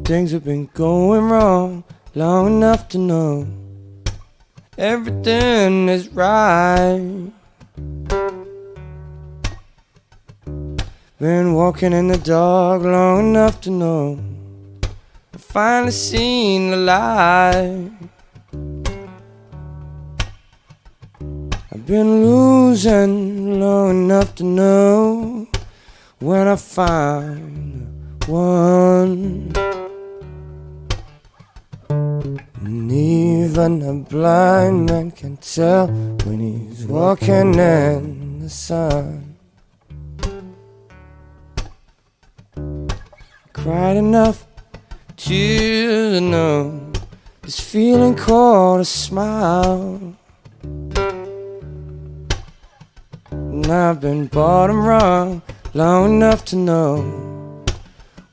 Things have been going wrong long enough to know everything is right. Been walking in the dark long enough to know I finally seen the light. I've been losing long enough to know when I find one. And even a blind man can tell when he's walking in the sun. Cried enough to know this feeling called a smile. And I've been bottom wrong long enough to know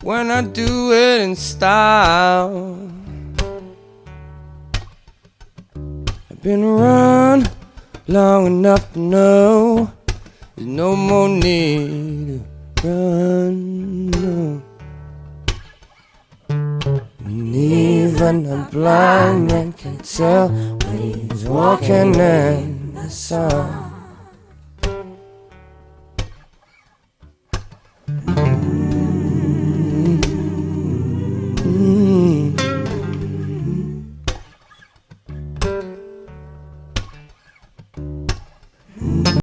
when I do it in style. I've been run long enough to know there's no more need to run, no. And even a blind man can tell when he's walking in the sun.